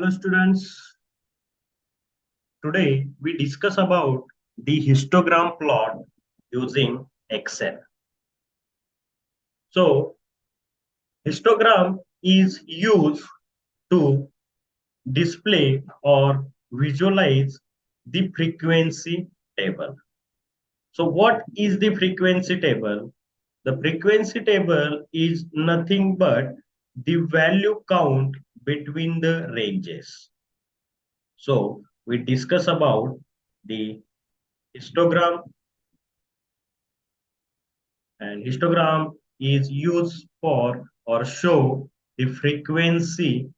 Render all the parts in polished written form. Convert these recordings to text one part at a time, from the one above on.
Hello students, today we discuss about the histogram plot using Excel. So histogram is used to display or visualize the frequency table. So what is the frequency table? The frequency table is nothing but the value count between the ranges. So we discuss about the histogram, and histogram is used for or show the frequency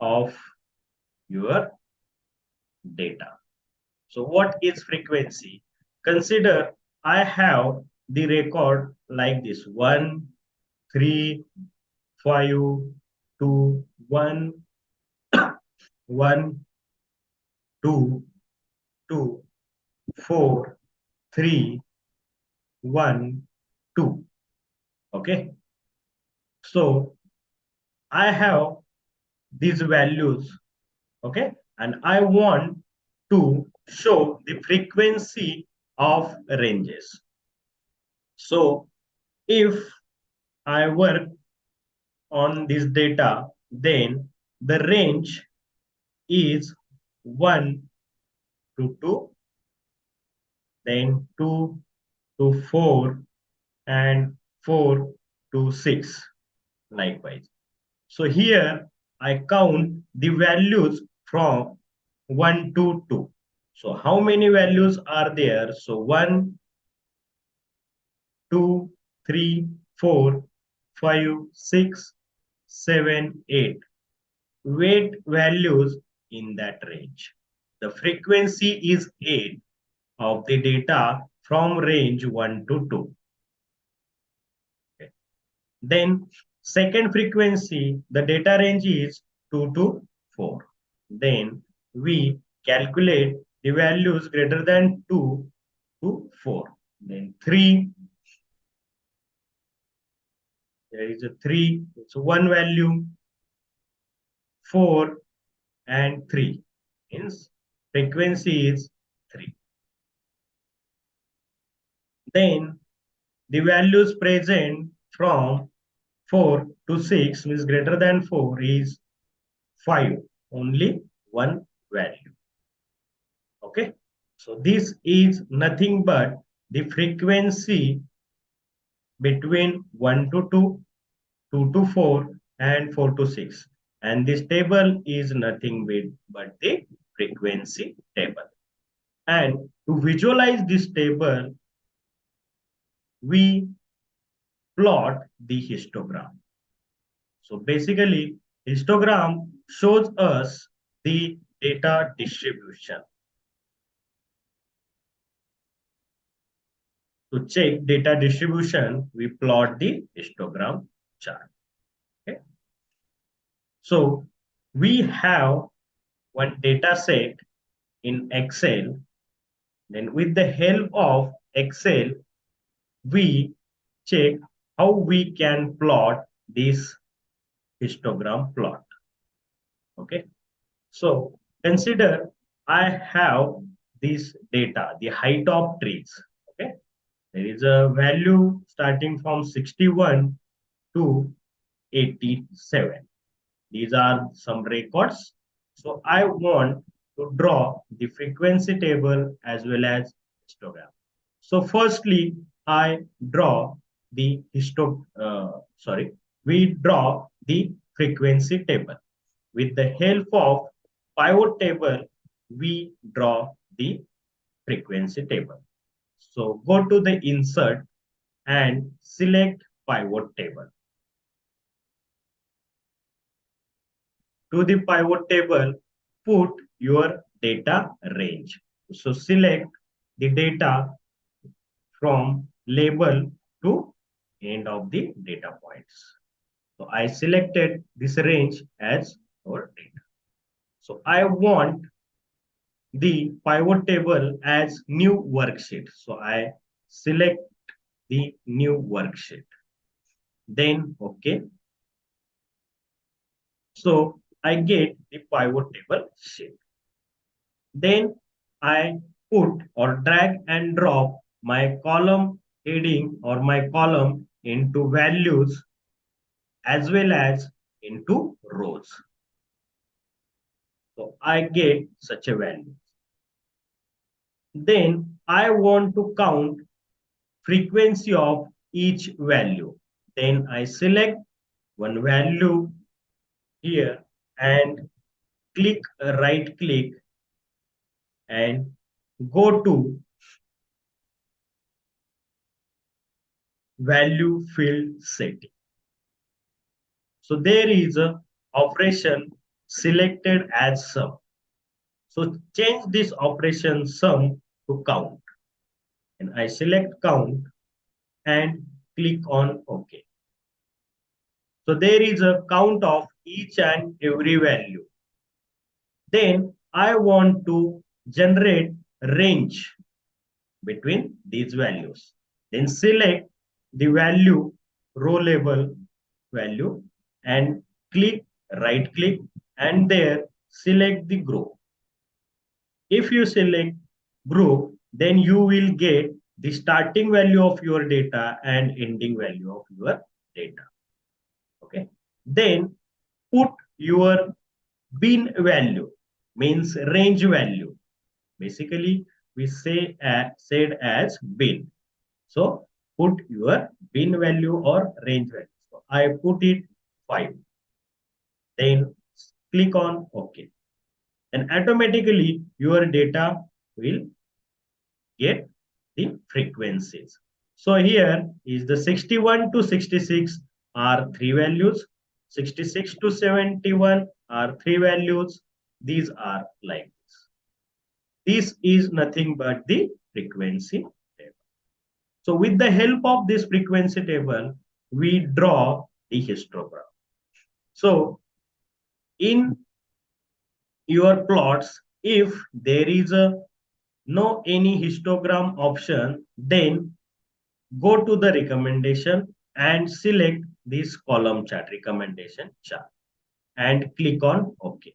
of your data. So what is frequency? Consider I have the record like this: 1, 3, 5, 2, 1, 1, 2, 2, 4, 3, 1, 2. Okay. So I have these values, okay, and I want to show the frequency of ranges. So if I work on this data, then the range is 1 to 2, then 2 to 4, and 4 to 6 likewise. So here I count the values from 1 to 2. So how many values are there? So 1, 2, 3, 4, 5, 6, 7, 8. Weight values in that range. The frequency is 8 of the data from range 1 to 2. Okay. Then second frequency, the data range is 2 to 4. Then we calculate the values greater than 2 to 4. Then 3, there is a 3, it's one value, 4 and 3, means frequency is 3. Then the values present from 4 to 6 means greater than 4 is 5, only one value. Okay, so this is nothing but the frequency between 1 to 2, 2 to 4, and 4 to 6. And this table is nothing but the frequency table. And to visualize this table, we plot the histogram. So basically, histogram shows us the data distribution. To check data distribution, we plot the histogram chart. Okay. So we have one data set in Excel. Then with the help of Excel, we check how we can plot this histogram plot. Okay. So consider I have this data, the height of trees. Okay. There is a value starting from 61 to 87. These are some records. So I want to draw the frequency table as well as histogram. So firstly, I draw the we draw the frequency table. With the help of pivot table, we draw the frequency table. So go to the insert and select pivot table. To the pivot table, put your data range. So select the data from label to end of the data points. So I selected this range as our data. So I want the pivot table as new worksheet. So I select the new worksheet. Then okay. So I get the pivot table shape. Then I put or drag and drop my column heading or my column into values as well as into rows. So I get such a value. Then I want to count frequency of each value. Then I select one value here and right click and go to value field setting. So there is a operation selected as sum. So change this operation sum to count. And I select count and click on OK. So there is a count of each and every value. Then I want to generate range between these values. Then select the value row label value and right click and there select the group. If you select group, then you will get the starting value of your data and ending value of your data. Okay. Then put your bin value, means range value. Basically, we said as bin. So put your bin value or range value. So I put it 5. Then click on OK. And automatically your data will get the frequencies. So here is the 61 to 66 are 3 values. 66 to 71 are 3 values. These are like this. This is nothing but the frequency table. So with the help of this frequency table, we draw the histogram. So in your plots, if there is a no any histogram option, then go to the recommendation and select this column chart, recommendation chart, and click on OK.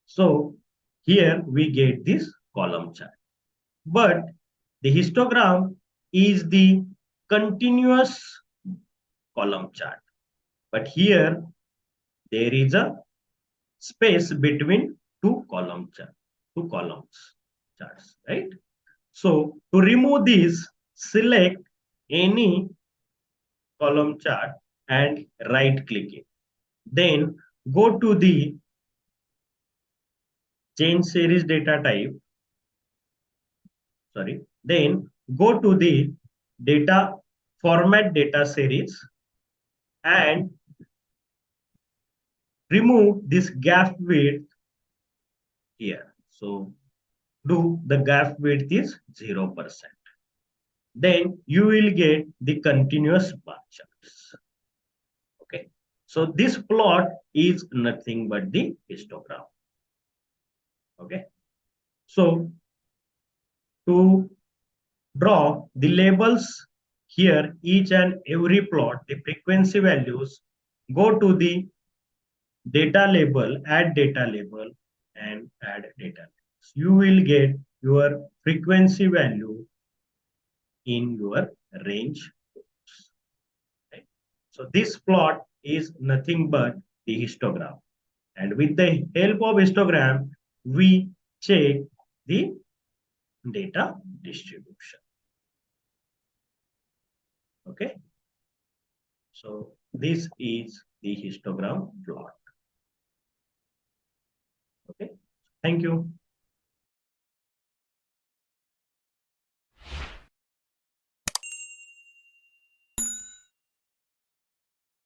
So here we get this column chart. But the histogram is the continuous column chart. But here there is a space between two columns, right? So to remove this, select any column chart and right click it. Then go to the change series data type. Then go to the data format data series and remove this gap width here. So do the gap width is 0%. Then you will get the continuous bar charts. Okay. So this plot is nothing but the histogram. Okay. So to draw the labels here, each and every plot, the frequency values, go to the data label, add data label, and add data. You will get your frequency value in your range. Right? So this plot is nothing but the histogram. And with the help of histogram, we check the data distribution. Okay. So this is the histogram plot. Okay. Thank you.